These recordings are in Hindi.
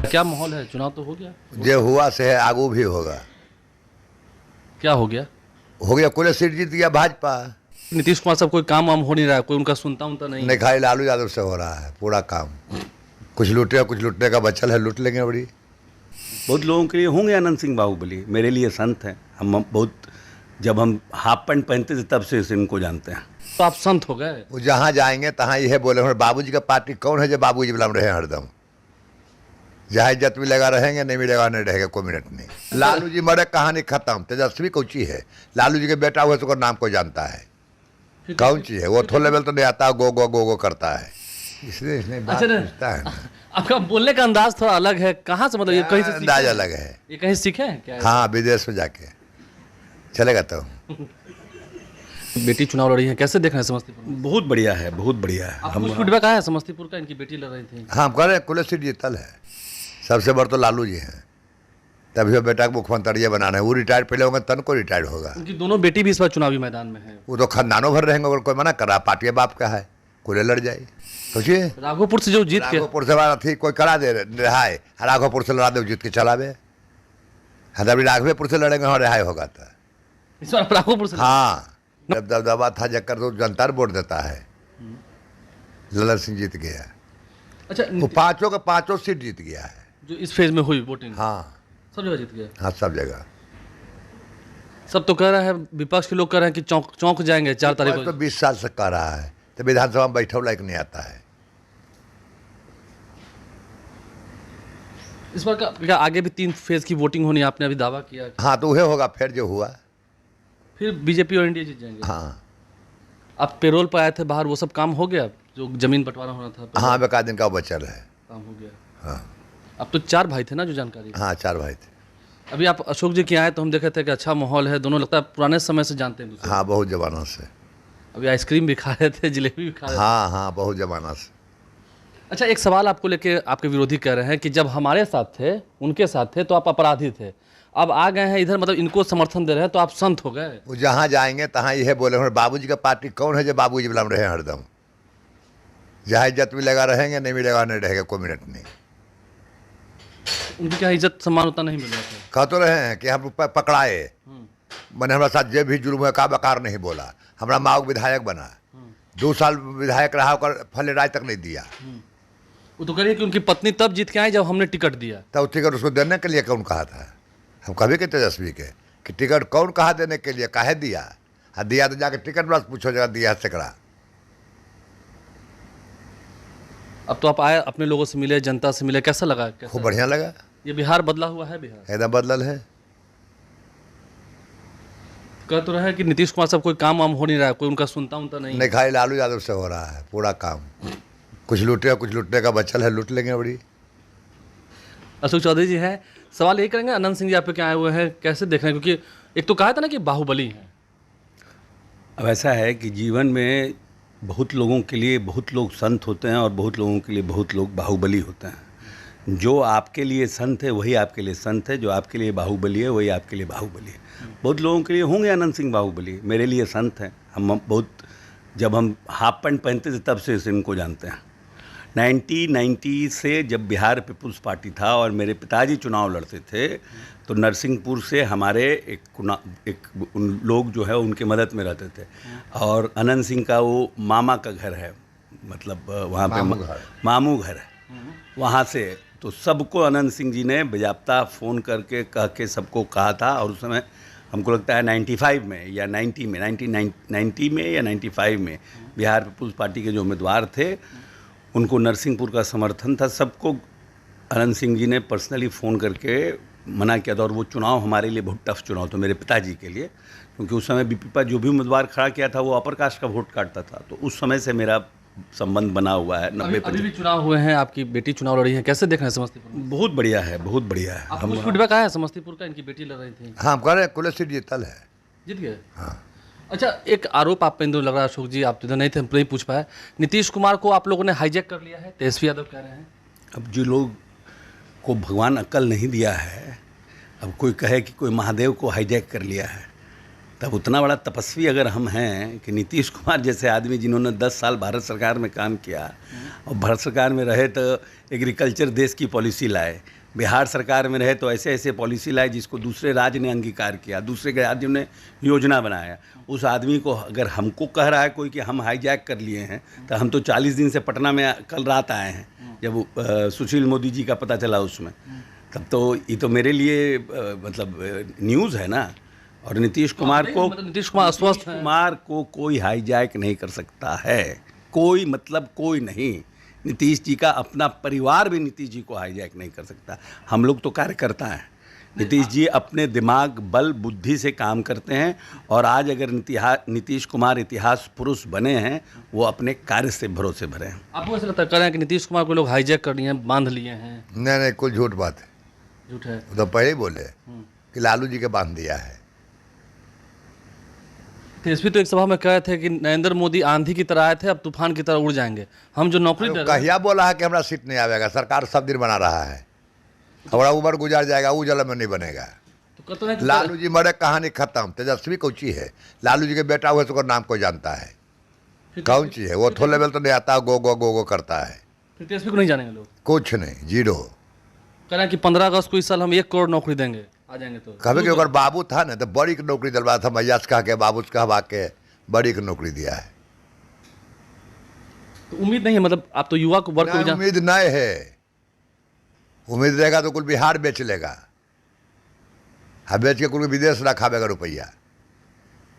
क्या माहौल है? चुनाव तो हो गया। जो हुआ से है आगू भी होगा। क्या हो गया? हो गया, कुल सीट जीत गया भाजपा। नीतीश कुमार साहब कोई काम वाम हो नहीं रहा है, कोई उनका सुनता उनता नहीं। नहीं, खाली लालू यादव से हो रहा है पूरा काम। कुछ लूटे, कुछ लूटने का बचल है, लूट लेंगे बड़ी। बहुत लोगों के लिए होंगे अनंत सिंह बाहुबली, मेरे लिए संत हैं। हम बहुत, जब हम हाफ पैंट पहनते थे तब से इनको जानते हैं। तो आप संत हो गए। वो जहाँ जाएंगे तहाँ यह बोले बाबूजी का पार्टी कौन है जो बाबूजी बिलाम रहे हरदम। जहाँ इज्जत मिलेगा रहेंगे, नहीं मिलेगा नहीं रहेगा, कोई मिनट नहीं। लालू जी मरे, कहानी खत्म। तेजस्वी कौची है? लालू जी के बेटा हुए तो नाम को जानता है। कौन चीज है वो? थो लेवल तो नहीं आता, गो गो गो गो करता है, इसलिए इसने बात पूछता है ना। आपका बोलने का अंदाज थोड़ा अलग है। कहाँ से, मतलब ये कहीं से अंदाज अलग है। ये कहीं सीखे हैं क्या? हाँ, विदेश में जाके चलेगा तो। बेटी चुनाव लड़ रही है, कैसे देख रहे हैं समस्तीपुर में? बहुत बढ़िया है, बहुत बढ़िया है। आपको कुछ फीडबैक आया है समस्तीपुर का? इनकी बेटी लड़ रही थी। हाँ, हम कह रहे हैं कुल सीट जीतल है। सबसे बड़ तो लालू जी हैं, तभी वो बेटा को मुख्यमंत्री बनाना है। वो रिटायर्ड पहले होगा तन को रिटायर्ड होगा। उनकी दोनों बेटी भी इस बार चुनावी मैदान में है। वो तो खानदानों भर रहेंगे, अगर कोई मना कर रहा। पार्टी बाप का है, कोई लड़ जाए। सोचिए, राघोपुर से जो जीत के, राघोपुर से वाला थी, कोई करा दे रहा है, राघोपुर से लड़ा दे, जीत के चलावे। अभी राघवेपुर से लड़ेंगे और रिहाई होगा तो। इस बार राघोपुर से। हाँ, जब दबदबा था जक्कर तो जनता वोट देता है। ललन सिंह जीत गया। अच्छा, वो पांचों का पांचों सीट जीत गया है जो इस फेज में हुई वोटिंग। हाँ, सब जगह जीत गया। हाँ, सब जगह। सब तो कह रहे हैं, विपक्ष के लोग कह रहे हैं कि चौंक जाएंगे 4 तारीख को। तो 20 साल से कर रहा है, तो विधानसभा में बैठा लायक नहीं आता है। इस बार का क्या आगे भी 3 फेज की वोटिंग होनी है, आपने अभी दावा किया। हाँ, तो वह होगा फिर जो हुआ। फिर बीजेपी और एनडीए जीत जाएंगे। हाँ, आप पेरोल पर आए थे बाहर, वो सब काम हो गया? जो जमीन बंटवारा होना था। हाँ, बेका दिन का बचल है। काम हो गया। हाँ, अब तो 4 भाई थे ना, जो जानकारी। हाँ, 4 भाई थे। अभी आप अशोक जी के आए तो हम देखे थे कि अच्छा माहौल है, दोनों लगता है पुराने समय से जानते हैं दूसरे। हाँ, बहुत जमाना से। अभी आइसक्रीम भी खा रहे थे, जलेबी भी खा रहे थे। हाँ, हाँ, बहुत जमाना से। अच्छा, एक सवाल आपको लेके आपके विरोधी कह रहे हैं कि जब हमारे साथ थे, उनके साथ थे तो आप अपराधी थे, अब आ गए हैं इधर, मतलब इनको समर्थन दे रहे हैं तो आप संत हो गए। वो जहाँ जाएंगे तहाँ यह बोले बाबूजी का पार्टी कौन है जो बाबूजी बिलाम रहे हरदम। जहाँ इज्जत मिलेगा रहेंगे, नहीं मिलेगा नहीं रहेगा, कोई मिनट नहीं। उनकी क्या इज्जत सम्मान उतना नहीं मिल रहा था? कह तो रहे हैं कि हम पकड़ाए, मैंने हमारे साथ जो भी जुर्म है का बकार नहीं बोला। हमारा माओ विधायक बना, 2 साल विधायक रहा, होकर फल राय तक नहीं दिया। वो तो कह रही है कि उनकी पत्नी तब जीत के आई जब हमने टिकट दिया। तब टिकट उसको देने के लिए कौन कहा था? हम कभी के तेजस्वी के कि टिकट कौन कहा देने के लिए, काहे दिया? हाँ, दिया तो जाके टिकट बस पूछो, जगह दिया सेकड़ा। अब तो आप आए, अपने लोगों से मिले, जनता से मिले, कैसा लगा? खूब बढ़िया लगा। ये बिहार बदला हुआ है। बिहार एकदम बदलल है। कह तो रहे हैं कि नीतीश कुमार साहब कोई काम वाम हो नहीं रहा है, कोई उनका सुनता उनता नहीं। नहीं, खाली लालू यादव से हो रहा है पूरा काम। कुछ लूटे, कुछ लूटने का बचल है, लूट लेंगे बड़ी। अशोक चौधरी जी हैं, सवाल ये करेंगे, अनंत सिंह जी आप पे क्या आए हुए हैं, कैसे देख रहे हैं? क्योंकि एक तो कहा था ना कि बाहुबली हैं। अब ऐसा है कि जीवन में बहुत लोगों के लिए बहुत लोग संत होते हैं और बहुत लोगों के लिए बहुत लोग बाहुबली होते हैं। जो आपके लिए संत है वही आपके लिए संत है, जो आपके लिए बाहुबली है वही आपके लिए बाहुबली है। बहुत लोगों के लिए होंगे अनंत सिंह बाहुबली, मेरे लिए संत हैं। हम बहुत, जब हम हाफ पैंट पहनते थे तब से इनको जानते हैं। 1990 से जब बिहार पीपुल्स पार्टी था और मेरे पिताजी चुनाव लड़ते थे, तो नरसिंहपुर से हमारे एक उन लोग जो है उनके मदद में रहते थे। और अनंत सिंह का वो मामा का घर है, मतलब वहाँ पे मामू घर है। वहाँ से तो सबको अनंत सिंह जी ने बेजाब्ता फ़ोन करके कह के सबको कहा था। और उस समय हमको लगता है 95 में या 90 में, 1990 में या 95 में बिहार पीपुल्स पार्टी के जो उम्मीदवार थे उनको नरसिंहपुर का समर्थन था। सबको अनंत सिंह जी ने पर्सनली फ़ोन करके मना किया था। और वो चुनाव हमारे लिए बहुत टफ चुनाव था, मेरे पिताजी के लिए, क्योंकि उस समय बीपीपा जो भी उम्मीदवार खड़ा किया था वो अपर कास्ट का वोट काटता था। तो उस समय से मेरा संबंध बना हुआ है। 90 अभी भी चुनाव हुए हैं, आपकी बेटी चुनाव लड़ी है, कैसे देख रहे हैं समस्तीपुर में? बहुत बढ़िया है, बहुत बढ़िया है। आपको कुछ फीडबैक आया है समस्तीपुर का? इनकी बेटी लड़ रही थी। हाँ, हम कह रहे हैं कुल सीट जीतल है। जीत गए। हाँ। अच्छा, एक आरोप आप पे लग रहा है अशोक जी, आप इधर नहीं थे, हम नहीं पूछ पाए। नीतीश कुमार को आप लोगों ने हाईजैक कर लिया है, तेजस्वी यादव कह रहे हैं। अब जो लोग को भगवान अक्ल नहीं दिया है, अब कोई कहे कि कोई महादेव को हाईजैक कर लिया है, तब उतना बड़ा तपस्वी अगर हम हैं कि नीतीश कुमार जैसे आदमी जिन्होंने 10 साल भारत सरकार में काम किया और भारत सरकार में रहे तो एग्रीकल्चर देश की पॉलिसी लाए, बिहार सरकार में रहे तो ऐसे ऐसे पॉलिसी लाए जिसको दूसरे राज्य ने अंगीकार किया, दूसरे राज्यों ने योजना बनाया। उस आदमी को अगर हमको कह रहा है कोई कि हम हाईजैक कर लिए हैं, तो हम तो 40 दिन से पटना में कल रात आए हैं, जब सुशील मोदी जी का पता चला उसमें, तब तो ये तो मेरे लिए मतलब न्यूज़ है ना। और नीतीश कुमार को, मतलब नीतीश कुमार अस्वस्थ हैं। कुमार को कोई हाईजैक नहीं कर सकता है, कोई मतलब कोई नहीं। नीतीश जी का अपना परिवार भी नीतीश जी को हाईजैक नहीं कर सकता। हम लोग तो कार्यकर्ता हैं, नीतीश जी अपने दिमाग बल बुद्धि से काम करते हैं। और आज अगर नीतीश कुमार इतिहास पुरुष बने हैं, वो अपने कार्य से भरोसे भरे हैं। आपको ऐसा लगता है कह रहे हैं कि नीतीश कुमार को लोग हाईजैक कर लिए हैं, बांध लिए हैं? नहीं, कुल झूठ बात है, झूठ है। वो तो पहले ही बोले कि लालू जी के बांध दिया है। तेजस्वी तो एक सभा में कह रहे थे कि नरेंद्र मोदी आंधी की तरह आए थे, अब तूफान की तरह उड़ जाएंगे। हम जो नौकरी दे रहे हैं, कहिया बोला है कि हमारा सीट नहीं आवेगा, सरकार सब दिन बना रहा है, हमारा उम्र गुजार जाएगा, वो जल में नहीं बनेगा। तो कहते हैं कि लालू जी मरे, कहानी खत्म। तेजस्वी कौची है, लालू जी के बेटा हुए तो नाम को जानता है, कौन चीज है वो, थो लेवल तो नहीं आता, गो गो गो गो करता है, फिर तेजस्वी को नहीं जानेंगे लोग। कुछ नहीं, जीरो। कह रहे हैं कि 15 अगस्त को इस साल हम 1 करोड़ नौकरी देंगे, आ जाएंगे तो। कभी कि अगर बाबू था ना तो बड़ी की नौकरी दिलवा था, मैया से कहा के बाबू से कहवा के बड़ी की नौकरी दिया है। तो उम्मीद नहीं है, मतलब आप तो युवा को वर्ग को भी जान। उम्मीद नहीं है, उम्मीद रहेगा तो कुल बिहार बेच लेगा, हाँ बेच के कुल विदेश रखावेगा रुपया।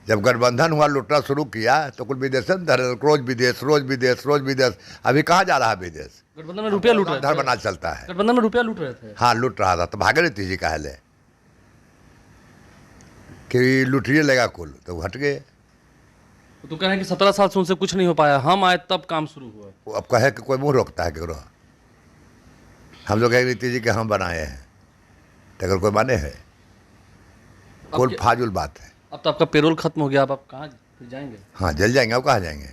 जब गठबंधन हुआ, लुटना शुरू किया तो कुल विदेश में धरे, रोज विदेश रोज विदेश रोज विदेश। अभी कहाँ जा रहा है विदेश? गठबंधन में रुपया लूट रहे धर थे। बना चलता है। गठबंधन में रुपया लूट रहे थे। हाँ लूट रहा था, तो भागे नीतीश जी कहा ले कि लुटिए लेगा कुल, तो हट गए। तो कह रहे हैं कि 17 साल से उनसे कुछ नहीं हो पाया, हम आए तब काम शुरू हुआ। वो अब कहे कि कोई मुंह रोकता है क्यों? हम लोग कहेंगे नीतीश जी के हम बनाए हैं, तो अगर कोई माने है, कुल फाजुल बात है। अब तो आपका पेरोल खत्म हो गया, अब आप कहाँ फिर जाएंगे? हाँ जल जाएंगे, अब कहाँ जाएंगे?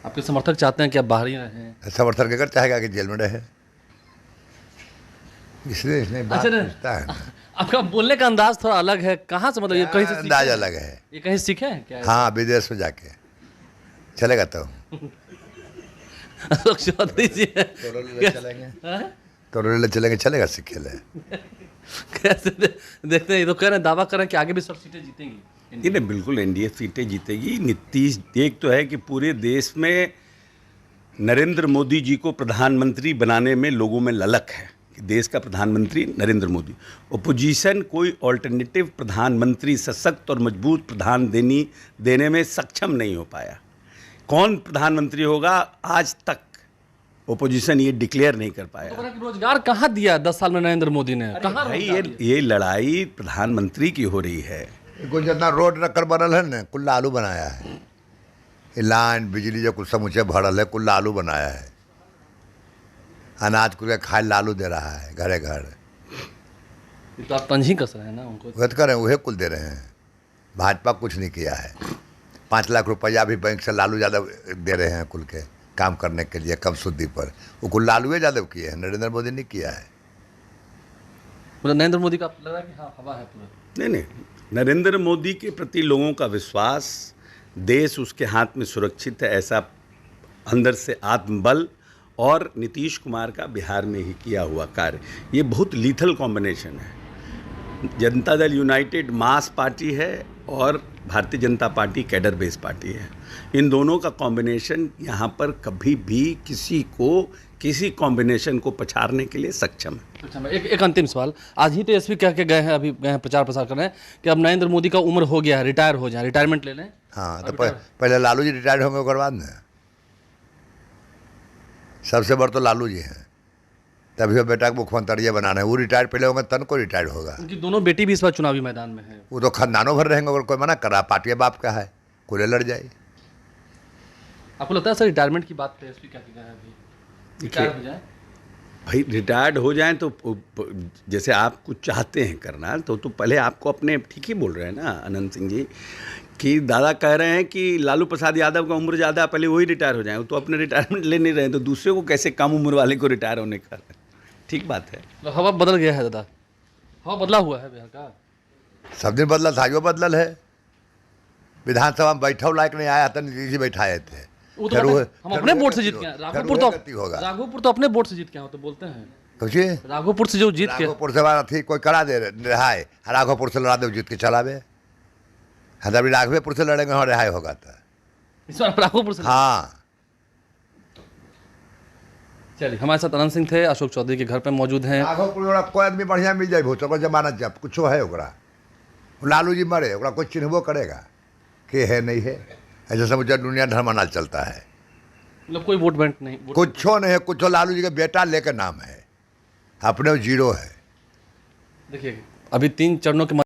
आपके समर्थक चाहते हैं कि आप बाहर ही रहें। समर्थन के कर चाहेगा कि जेल में रहे, इसलिए इसने बात अच्छा, पूछता है ना। आपका बोलने का अंदाज थोड़ा अलग है, कहाँ से, मतलब ये कहीं से अंदाज सीखे हैं? अलग है। ये कहीं सीखे हैं क्या? हाँ विदेश में जाके चलेगा तो अशोक चौधरी जी चलेंगे, तो ले चलेंगे, चलेगा सीखे ले। कैसे देखते हैं? ये तो कह रहे हैं, दावा कर रहे हैं कि आगे भी सब सीटें जीतेंगी। ये नहीं, बिल्कुल एनडीए सीटें जीतेगी। नीतीश, एक तो है कि पूरे देश में नरेंद्र मोदी जी को प्रधानमंत्री बनाने में लोगों में ललक है कि देश का प्रधानमंत्री नरेंद्र मोदी। ओपोजिशन कोई ऑल्टरनेटिव प्रधानमंत्री, सशक्त और मजबूत देने में सक्षम नहीं हो पाया। कौन प्रधानमंत्री होगा, आज तक ओपोजिशन ये डिक्लेयर नहीं कर पाया। तो रोजगार कहाँ दिया 10 साल में नरेंद्र मोदी ने? कहाँ भाई ये लड़ाई प्रधानमंत्री की हो रही है। कुछ जितना रोड रखकर बनल है ना, कुल लालू बनाया है। ये लाइन बिजली जो कुछ समूचे भरल है, कुल लालू बनाया है। अनाज कुल खाए लालू दे रहा है घरे घर। ये तो आप तंज ही कस रहे हैं ना उनको। वह तो करें, वही कुल दे रहे हैं। भाजपा कुछ नहीं किया है। 5 लाख रुपया भी बैंक से लालू यादव दे रहे हैं कुल के काम करने के लिए, कम सुद्दी पर। वो कुल लालू यादव किए हैं, नरेंद्र मोदी ने किया है। मतलब नरेंद्र मोदी का लग रहा है कि हाँ हवा है पूरा। नहीं, नरेंद्र मोदी के प्रति लोगों का विश्वास, देश उसके हाथ में सुरक्षित है, ऐसा अंदर से आत्मबल, और नीतीश कुमार का बिहार में ही किया हुआ कार्य, ये बहुत लीथल कॉम्बिनेशन है। जनता दल यूनाइटेड मास पार्टी है और Bharatiya Janata party cadre base party है। इन दोनों का कॉम्बिनेशन यहाँ पर कभी भी किसी कॉम्बिनेशन को पछाड़ने के लिए सक्षम है। अच्छा, एक अंतिम सवाल। आज ही तेजस्वी कह के गए हैं, अभी गए हैं प्रचार प्रसार कर रहे हैं कि अब नरेंद्र मोदी का उम्र हो गया है, रिटायर हो जाए, रिटायरमेंट ले लें। हाँ तो पहले लालू जी रिटायर होंगे, उसके बाद ना सबसे बड़ तो लालू जी हैं। तभी वो बेटा को मुख्यमंत्री बनाना है, वो रिटायर पहले होंगे तन को रिटायर होगा। उनकी दोनों बेटी भी इस बार चुनावी मैदान में है। वो तो खानदानों भर रहेंगे, अगर कोई मना कर रहा, पार्टी बाप का है, कोई लड़ जाए। आपको लगता है सर रिटायरमेंट की बात तेजस्वी क्या है अभी? रिटायर हो जाए भाई, रिटायर्ड हो जाएं तो जैसे आप कुछ चाहते हैं करना, तो पहले आपको अपने, ठीक ही बोल रहे हैं ना अनंत सिंह जी, कि दादा कह रहे हैं कि लालू प्रसाद यादव का उम्र ज़्यादा, पहले वही रिटायर हो जाएं। वो तो अपने रिटायरमेंट ले नहीं रहे हैं, तो दूसरे को कैसे कम उम्र वाले को रिटायर होने का? ठीक बात है। तो हवा बदल गया है दादा, हवा बदला हुआ है बिहार का। सब दिन बदला था, जो बदलल है। विधानसभा में बैठा लायक नहीं आया था, नीतीश जी बैठाए थे। वो तो फिर बताए, वो- हम फिर अपने वो वोट से गति जीत के हैं। फिर राघोपुर वो तो गति होगा। राघोपुर तो अपने वोट से जीत के हैं, वो तो बोलते हैं कुछ राघोपुर से जो जीत के राघोपुर से बात थी कोई करा दे रहा है, राघोपुर से लड़ा दे जीत के चलावे। हाँ अभी राघवेपुर से लड़ेंगे और रिहाई होगा था। इस बार राघोपुर से। हाँ चलिए, हमारे साथ अनंत सिंह थे, अशोक चौधरी के घर पे मौजूद हैं। राघोपुर में कोई आदमी बढ़िया मिल जाए भूत ओकर जमानत जब कुछ है ओकरा, लालू जी मरे ओकरा कोई चिन्हबो करेगा कि है नहीं है। ऐसा समझ दुनिया धर्मनाल चलता है, मतलब कोई वोट बैंक नहीं, कुछो नहीं है, कुछो लालू जी का बेटा लेकर नाम है, अपने जीरो है। देखिए अभी 3 चरणों के